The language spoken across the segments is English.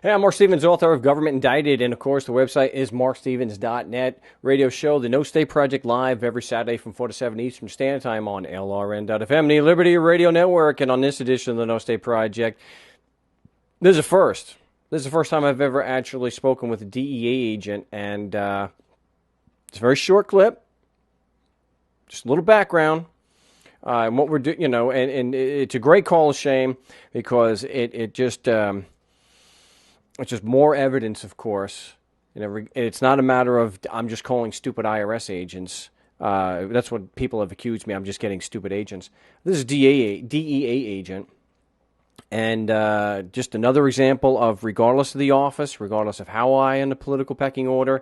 Hey, I'm Mark Stevens, author of Government Indicted, and of course the website is markstevens.net. Radio show, the No State Project, live every Saturday from 4 to 7 Eastern Standard Time on LRN.FM, the Liberty Radio Network, and on this edition of the No State Project, this is a first. This is the first time I've ever actually spoken with a DEA agent, and it's a very short clip, just a little background. And what we're doing, and it's a great call of shame because it's just more evidence, of course. It's not a matter of I'm just calling stupid IRS agents. That's what people have accused me. I'm just getting stupid agents. This is DEA agent. And just another example of, regardless of the office, regardless of how high in the political pecking order,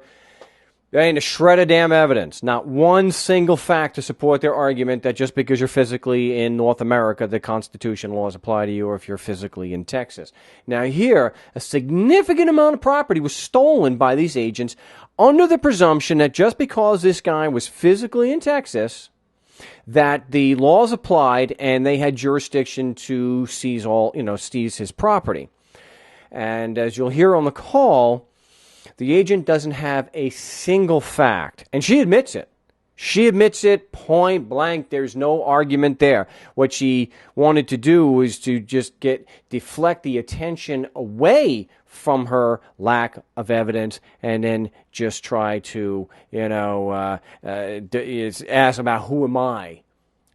there ain't a shred of damn evidence, not one single fact to support their argument that just because you're physically in North America, the Constitution laws apply to you, or if you're physically in Texas. Now here, a significant amount of property was stolen by these agents under the presumption that just because this guy was physically in Texas, that the laws applied and they had jurisdiction to seize his property. And as you'll hear on the call, the agent doesn't have a single fact, and she admits it. She admits it point blank. There's no argument there. What she wanted to do was to just deflect the attention away from her lack of evidence, and then just try to, ask about who am I,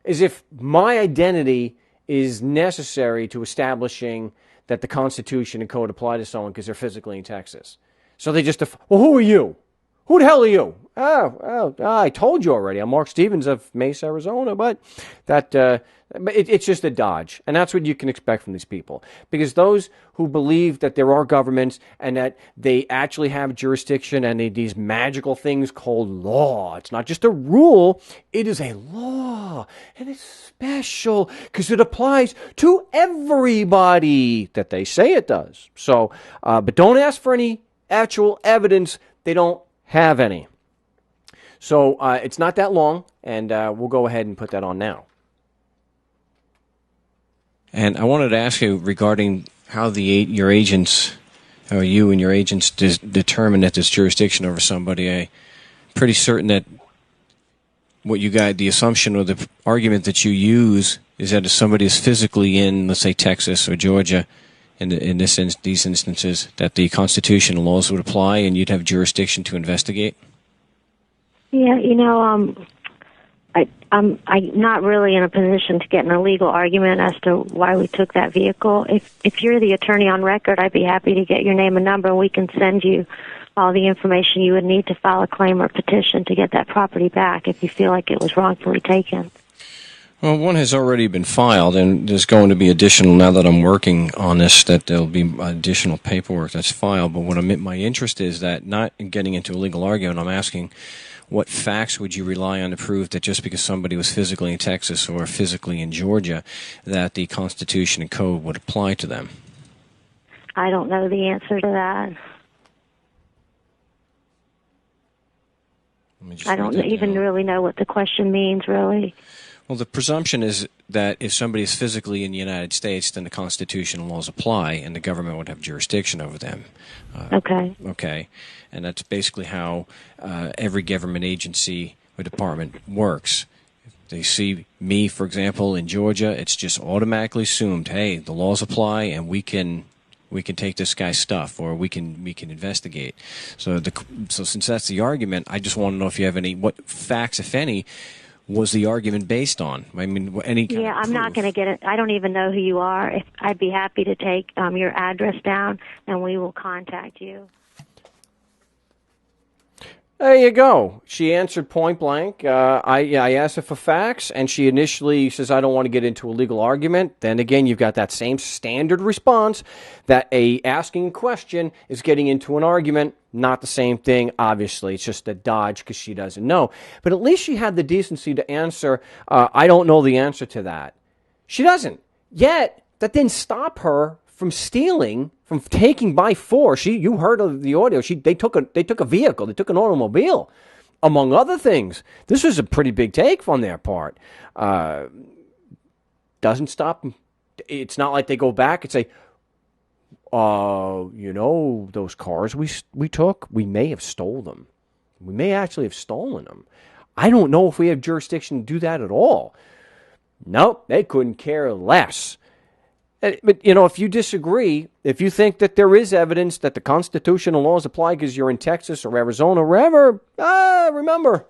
as if my identity is necessary to establishing that the Constitution and Code apply to someone because they're physically in Texas. So they just, well, who are you? Who the hell are you? Oh, I told you already. I'm Mark Stevens of Mesa, Arizona, but it's just a dodge. And that's what you can expect from these people. Because those who believe that there are governments and that they actually have jurisdiction and these magical things called law. It's not just a rule. It is a law. And it's special because it applies to everybody that they say it does. So, but don't ask for any actual evidence. They don't have any. So it's not that long, and we'll go ahead and put that on now. And I wanted to ask you regarding how your agents, how you and your agents determine that there's jurisdiction over somebody. I'm pretty certain that what you got, the assumption or the argument that you use is that if somebody is physically in, let's say, Texas or Georgia, in these instances, that the Constitution and laws would apply and you'd have jurisdiction to investigate? Yeah, I'm not really in a position to get in a legal argument as to why we took that vehicle. If you're the attorney on record, I'd be happy to get your name and number, and we can send you all the information you would need to file a claim or petition to get that property back if you feel like it was wrongfully taken. Well, one has already been filed, and there's going to be additional, now that I'm working on this, that there'll be additional paperwork that's filed. But my interest is that, not in getting into a legal argument, I'm asking what facts would you rely on to prove that just because somebody was physically in Texas or physically in Georgia, that the Constitution and Code would apply to them? I don't know the answer to that. I don't even really know what the question means, really. Well, the presumption is that if somebody is physically in the United States, then the Constitution and laws apply, and the government would have jurisdiction over them. Okay. Okay. And that's basically how every government agency or department works. If they see me, for example, in Georgia, it's just automatically assumed, hey, the laws apply, and we can take this guy's stuff, or we can investigate. So since that's the argument, I just want to know if you have what facts, if any, was the argument based on? I mean, any kind of proof. I'm not going to get it. I don't even know who you are. I'd be happy to take your address down, and we will contact you. There you go. She answered point blank. I asked her for facts, and she initially says, I don't want to get into a legal argument. Then again, you've got that same standard response that asking a question is getting into an argument. Not the same thing, obviously. It's just a dodge because she doesn't know. But at least she had the decency to answer, I don't know the answer to that. She doesn't. Yet, that didn't stop her from stealing, from taking by force. You heard of the audio. They took a vehicle. They took an automobile, among other things. This was a pretty big take on their part. Doesn't stop them. It's not like they go back and say, those cars we took, we may have stole them. We may actually have stolen them. I don't know if we have jurisdiction to do that at all. Nope, they couldn't care less. But, if you disagree, if you think that there is evidence that the constitutional laws apply because you're in Texas or Arizona or wherever, remember,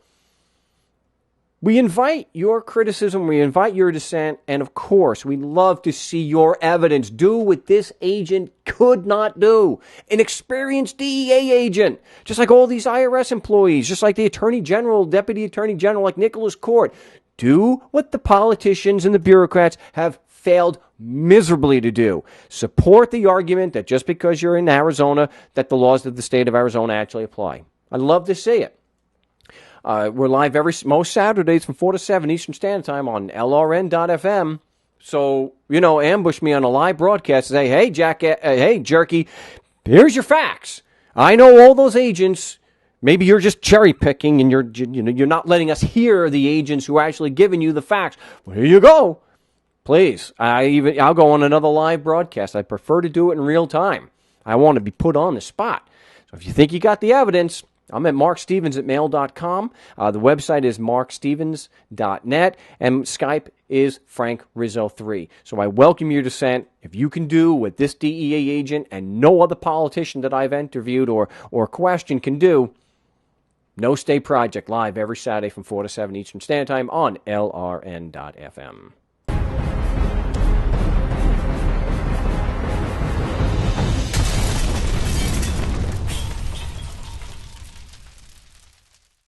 we invite your criticism, we invite your dissent, and of course, we love to see your evidence. Do what this agent could not do. An experienced DEA agent, just like all these IRS employees, just like the Attorney General, Deputy Attorney General, like Nicholas Court. Do what the politicians and the bureaucrats have failed miserably to do. Support the argument that just because you're in Arizona, that the laws of the state of Arizona actually apply. I'd love to see it. We're live most Saturdays from 4 to 7 Eastern Standard Time on LRN.FM. So, ambush me on a live broadcast and say, hey, hey, Jerky, here's your facts. I know all those agents. Maybe you're just cherry picking and you're not letting us hear the agents who are actually giving you the facts. Well, here you go. Please, I'll go on another live broadcast. I prefer to do it in real time. I want to be put on the spot. So if you think you got the evidence, I'm at markstevens@mail.com. The website is markstevens.net, and Skype is Frank Rizzo 3. So I welcome your dissent. If you can do what this DEA agent and no other politician that I've interviewed or questioned can do, No State Project live every Saturday from 4 to 7 Eastern Standard Time on LRN.FM.